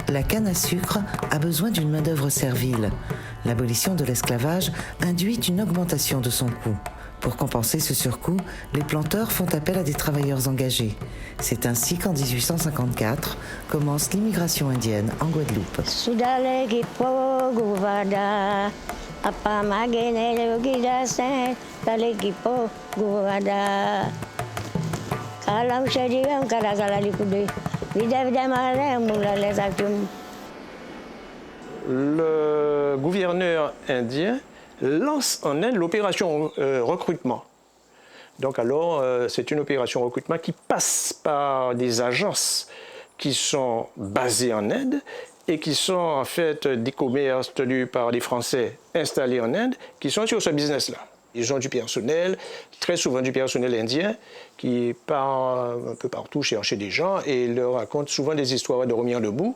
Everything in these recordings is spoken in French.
la canne à sucre a besoin d'une main-d'œuvre servile. L'abolition de l'esclavage induit une augmentation de son coût. Pour compenser ce surcoût, les planteurs font appel à des travailleurs engagés. C'est ainsi qu'en 1854 commence l'immigration indienne en Guadeloupe. Le gouverneur indien lance en Inde l'opération recrutement. Donc alors, c'est une opération recrutement qui passe par des agences qui sont basées en Inde et qui sont en fait des commerces tenus par des Français installés en Inde qui sont sur ce business-là. Ils ont du personnel, très souvent du personnel indien, qui part un peu partout chercher des gens et leur raconte souvent des histoires de revenir debout.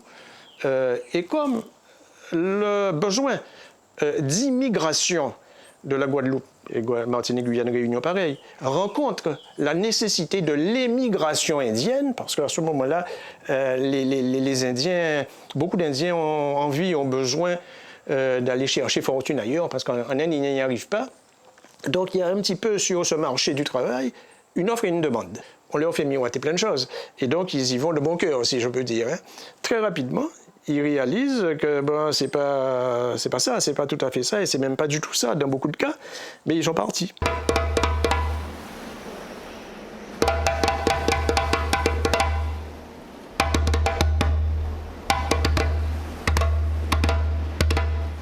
Et comme le besoin d'immigration de la Guadeloupe, et Martinique, Guyane, Réunion, pareil, rencontre la nécessité de l'émigration indienne, parce qu'à ce moment-là, les Indiens, beaucoup d'Indiens ont envie, ont besoin d'aller chercher fortune ailleurs, parce qu'en Inde, ils n'y arrivent pas. Donc il y a un petit peu sur ce marché du travail une offre et une demande. On leur fait miroiter plein de choses. Et donc ils y vont de bon cœur, si je peux dire. Très rapidement, ils réalisent que bon, c'est pas ça, c'est pas tout à fait ça, et c'est même pas du tout ça dans beaucoup de cas, mais ils sont partis.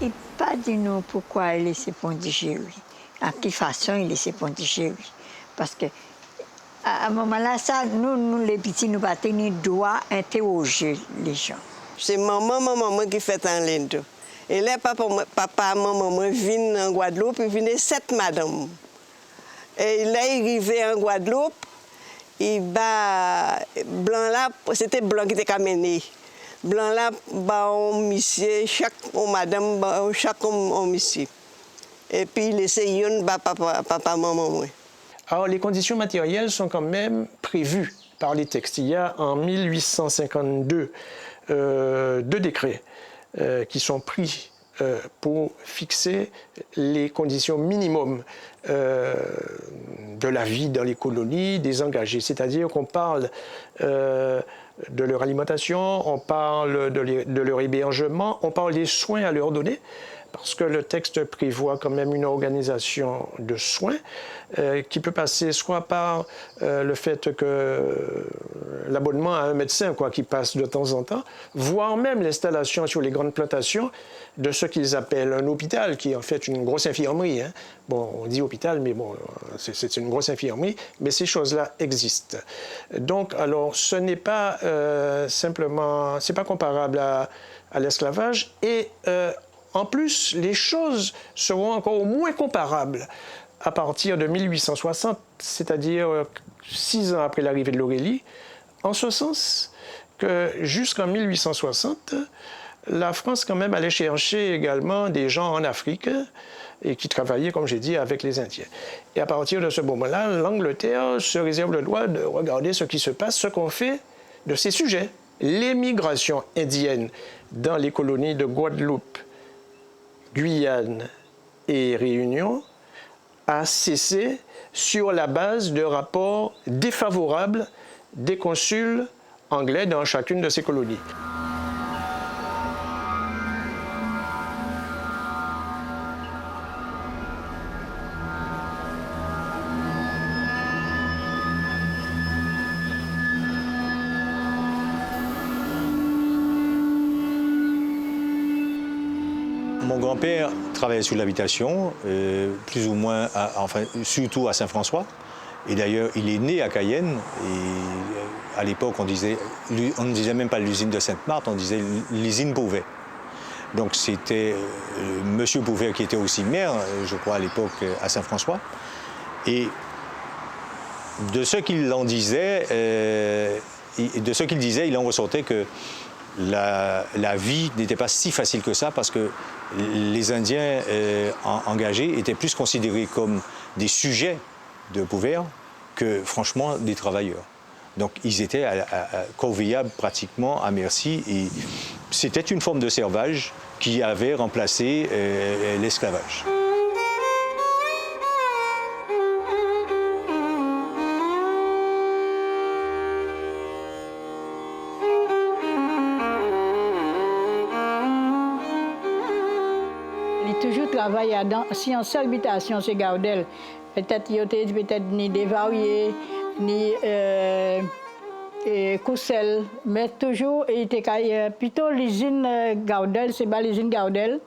Il n'a pas dit nous pourquoi il laissait Pondichéry, à quelle façon il laissait Pondichéry. Parce que à un moment-là, ça, nous les petits, nous pas tenir droit à interroger les gens. C'est maman qui fait en ligne. Et là, papa, maman viennent en Guadeloupe, ils viennent 7 madames. Et là, ils arrivaient en Guadeloupe, blanc là, c'était blanc qui était amené. Blanc là, on monsieur, chaque madame, chaque monsieur. Et puis, laisser une papa, maman. Alors, les conditions matérielles sont quand même prévues par les textes. Il y a en 1852 deux décrets qui sont pris pour fixer les conditions minimum de la vie dans les colonies des engagés. C'est-à-dire qu'on parle de leur alimentation, on parle de leur hébergement, on parle des soins à leur donner, parce que le texte prévoit quand même une organisation de soins qui peut passer soit par le fait que l'abonnement à un médecin qui passe de temps en temps, voire même l'installation sur les grandes plantations de ce qu'ils appellent un hôpital, qui est en fait une grosse infirmerie. Bon, on dit hôpital, mais bon, c'est une grosse infirmerie, mais ces choses-là existent. Donc, alors, ce n'est pas simplement, c'est pas comparable à l'esclavage, et en plus, les choses seront encore moins comparables à partir de 1860, c'est-à-dire 6 ans après l'arrivée de l'Aurélie, en ce sens que jusqu'en 1860, la France quand même allait chercher également des gens en Afrique et qui travaillaient, comme j'ai dit, avec les Indiens. Et à partir de ce moment-là, l'Angleterre se réserve le droit de regarder ce qui se passe, ce qu'on fait de ces sujets. L'émigration indienne dans les colonies de Guadeloupe, Guyane et Réunion a cessé sur la base de rapports défavorables des consuls anglais dans chacune de ces colonies. Mon grand-père travaillait sur l'habitation, plus ou moins, enfin, surtout à Saint-François. Et d'ailleurs, il est né à Cayenne. Et à l'époque, on ne disait même pas l'usine de Sainte-Marthe, on disait l'usine Beauvais. Donc c'était M. Beauvais qui était aussi maire, je crois, à l'époque, à Saint-François. Et de ce qu'il en disait, il en ressortait que la vie n'était pas si facile que ça, parce que les Indiens engagés étaient plus considérés comme des sujets de pouvoir que, franchement, des travailleurs. Donc, ils étaient corveillables pratiquement à merci. c'était une forme de servage qui avait remplacé l'esclavage. Il toujours travaillé si en seule habitation, c'est Gaudel. Peut-être il était peut-être ni dévarié, ni Coussel, mais toujours il était plutôt l'usine Gaudel, c'est pas l'usine Gaudel,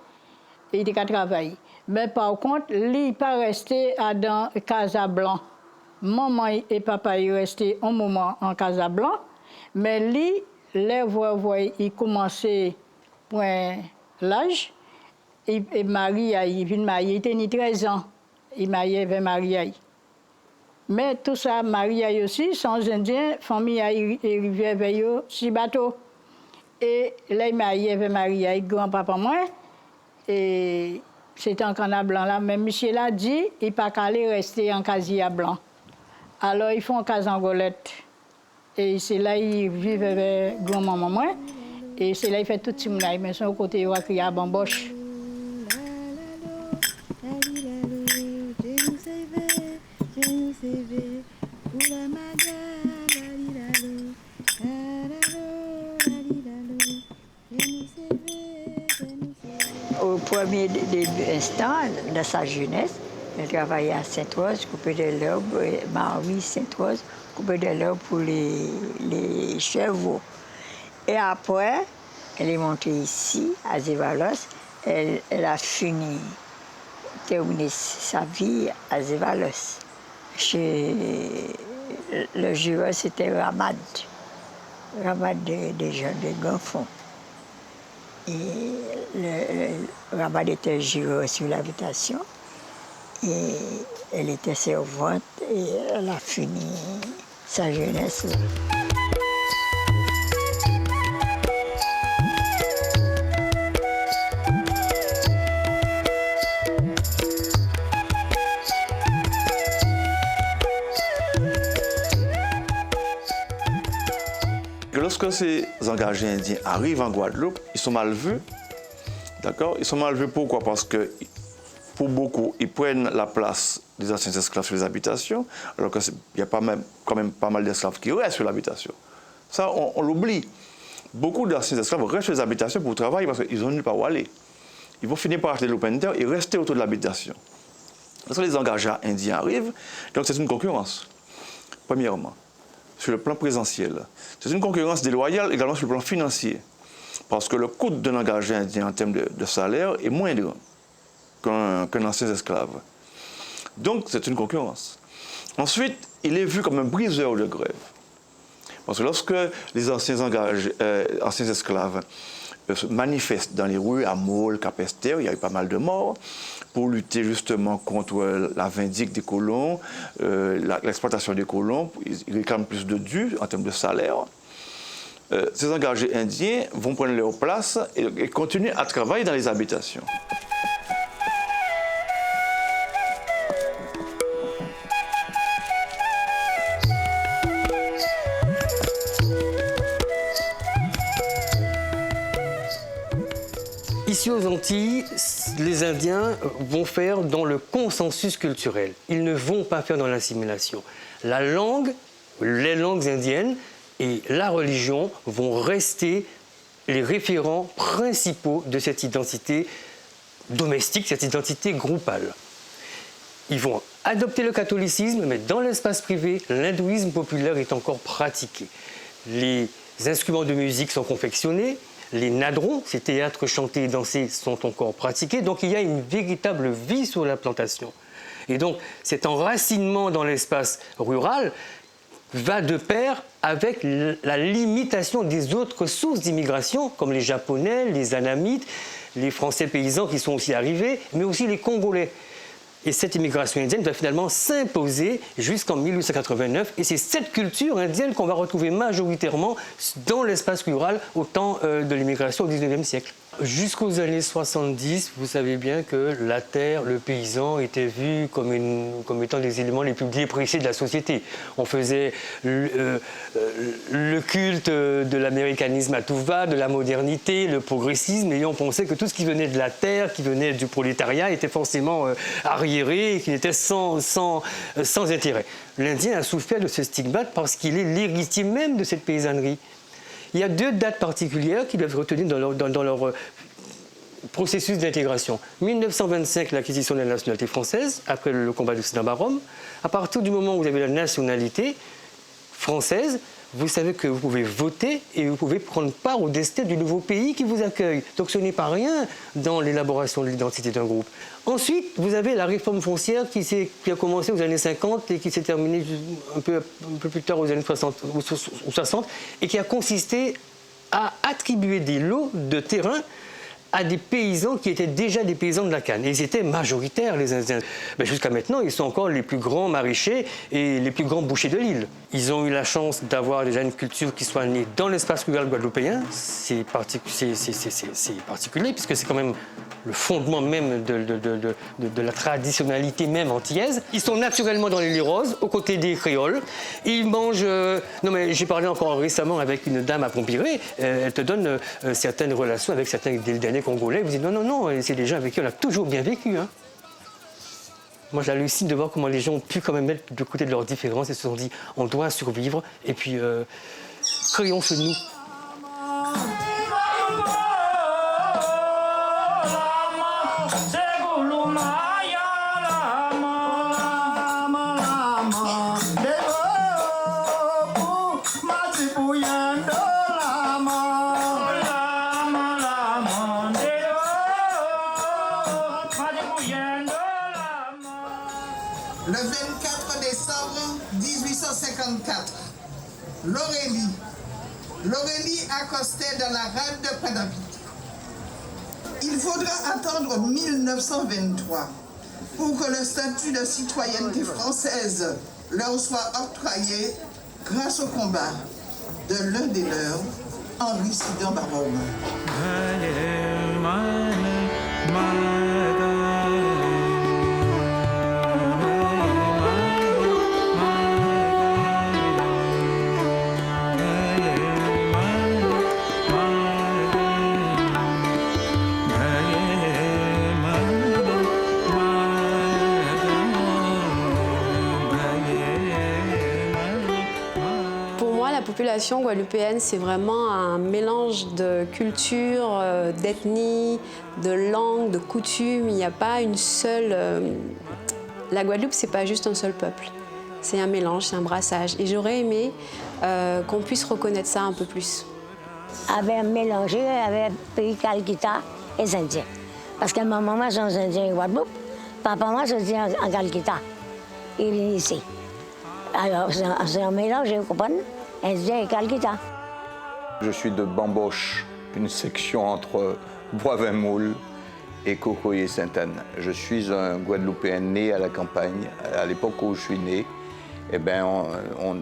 il était qu'à travailler. Mais par contre, lui il pas resté dans Casablanc. Maman et papa ils resté un moment en Casablanc, mais lui les voix il commençait point l'âge. Et Marie, il vient marier, il tenait 13 ans. Il mariait avec Marie. Mais tout ça, Marie aussi, sans Indien, famille est arrivée avec eux, 6 bateaux. Et là, il mariait avec Marie, grand-papa moi. Et c'était en canard blanc là. Mais monsieur l'a dit, il ne peut pas rester en casier blanc. Alors, ils font en case angolette. Et c'est là qu'ils vivent avec grand-maman moi. Et c'est là qu'ils font tout ce monde. Mais son côté, il va crier à bamboche. Au premier instant, de sa jeunesse, elle travaillait à Sainte-Rose, couper de l'herbe, Marie Sainte-Rose, couper de l'herbe pour les chevaux. Et après, elle est montée ici, à Zevalos. Elle a terminé sa vie à Zevalos. Chez le jureur, c'était Ramad des jeunes de Gonfond. Et Ramad était jureur sur l'habitation. Et elle était servante et elle a fini sa jeunesse. Lorsque ces engagés indiens arrivent en Guadeloupe, ils sont mal vus. D'accord? Ils sont mal vus pourquoi? Parce que pour beaucoup, ils prennent la place des anciens esclaves sur les habitations, alors qu'il y a quand même pas mal d'esclaves qui restent sur l'habitation. Ça, on l'oublie. Beaucoup d'anciens esclaves restent sur les habitations pour travailler parce qu'ils n'ont nulle part où aller. Ils vont finir par acheter l'open terre et rester autour de l'habitation. Lorsque les engagés indiens arrivent, donc c'est une concurrence, premièrement. Sur le plan présentiel. C'est une concurrence déloyale également sur le plan financier. Parce que le coût d'un engagé indien en termes de salaire est moindre qu'un ancien esclave. Donc c'est une concurrence. Ensuite, il est vu comme un briseur de grève. Parce que lorsque les anciens esclaves se manifestent dans les rues à Môle, Capesterre, il y a eu pas mal de morts, pour lutter justement contre la vindicte des colons, l'exploitation des colons. Ils réclament plus de dû en termes de salaire. Ces engagés indiens vont prendre leur place et continuer à travailler dans les habitations. Ici aux Antilles, les Indiens vont faire dans le consensus culturel. Ils ne vont pas faire dans l'assimilation. La langue, les langues indiennes et la religion vont rester les référents principaux de cette identité domestique, cette identité groupale. Ils vont adopter le catholicisme, mais dans l'espace privé, l'hindouisme populaire est encore pratiqué. Les instruments de musique sont confectionnés. Les nadrons, ces théâtres chantés et dansés, sont encore pratiqués. Donc il y a une véritable vie sur la plantation. Et donc cet enracinement dans l'espace rural va de pair avec la limitation des autres sources d'immigration, comme les Japonais, les Annamites, les Français paysans qui sont aussi arrivés, mais aussi les Congolais. Et cette immigration indienne va finalement s'imposer jusqu'en 1889. Et c'est cette culture indienne qu'on va retrouver majoritairement dans l'espace rural au temps de l'immigration au XIXe siècle. Jusqu'aux années 70, vous savez bien que la terre, le paysan, était vu comme étant les éléments les plus dépréciés de la société. On faisait le culte de l'américanisme à tout va, de la modernité, le progressisme, et on pensait que tout ce qui venait de la terre, qui venait du prolétariat, était forcément arriéré et qu'il était sans intérêt. L'Indien a souffert de ce stigmate parce qu'il est l'héritier même de cette paysannerie. Il y a 2 dates particulières qui doivent retenir dans leur processus d'intégration. 1925, l'acquisition de la nationalité française, après le combat de Sédan-Barom. À partir du moment où vous avez la nationalité française, vous savez que vous pouvez voter et vous pouvez prendre part au destin du nouveau pays qui vous accueille. Donc ce n'est pas rien dans l'élaboration de l'identité d'un groupe. Ensuite, vous avez la réforme foncière qui a commencé aux années 50 et qui s'est terminée un peu plus tard aux années 60 et qui a consisté à attribuer des lots de terrain à des paysans qui étaient déjà des paysans de la canne. Et ils étaient majoritaires, les Indiens. Mais jusqu'à maintenant, ils sont encore les plus grands maraîchers et les plus grands bouchers de l'île. Ils ont eu la chance d'avoir déjà une culture qui soit née dans l'espace rural guadeloupéen. C'est particulier, puisque c'est quand même le fondement même de la traditionnalité même antillaise. Ils sont naturellement dans les lits roses, aux côtés des créoles. Ils mangent... Non, mais j'ai parlé encore récemment avec une dame à Pompiré. Elle te donne certaines relations avec certains des derniers Congolais. Vous dites non, c'est des gens avec qui on a toujours bien vécu. Hein. Moi, j'hallucine de voir comment les gens ont pu quand même mettre de côté de leurs différences et se sont dit on doit survivre et puis créons ce nous. Le 24 décembre 1854, L'Aurélie accostait dans la rade de Pradapit. Il faudra attendre 1923 pour que le statut de citoyenneté française leur soit octroyé grâce au combat de l'un des leurs, Henri Sédan-Barom. La population guadeloupéenne, c'est vraiment un mélange de culture, d'ethnie, de langue, de coutumes. Il n'y a pas une seule... La Guadeloupe, c'est pas juste un seul peuple. C'est un mélange, c'est un brassage. Et j'aurais aimé qu'on puisse reconnaître ça un peu plus. Avait mélangé avec le pays Calcutta et les Indiens. Parce que ma maman, c'est un Indien de Guadeloupe. Papa, moi, c'est en Calcutta. Il est ici. Alors, c'est un mélange, vous comprenez? Indien et Calcutta. Je suis de Bamboche, une section entre Bois-Vingt-Moule et Cocoyer-Sainte-Anne. Je suis un Guadeloupéen né à la campagne. À l'époque où je suis né, eh ben,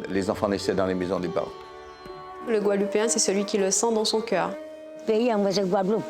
les enfants naissaient dans les maisons des parents. Le Guadeloupéen, c'est celui qui le sent dans son cœur. Le pays, c'est Guadeloupe.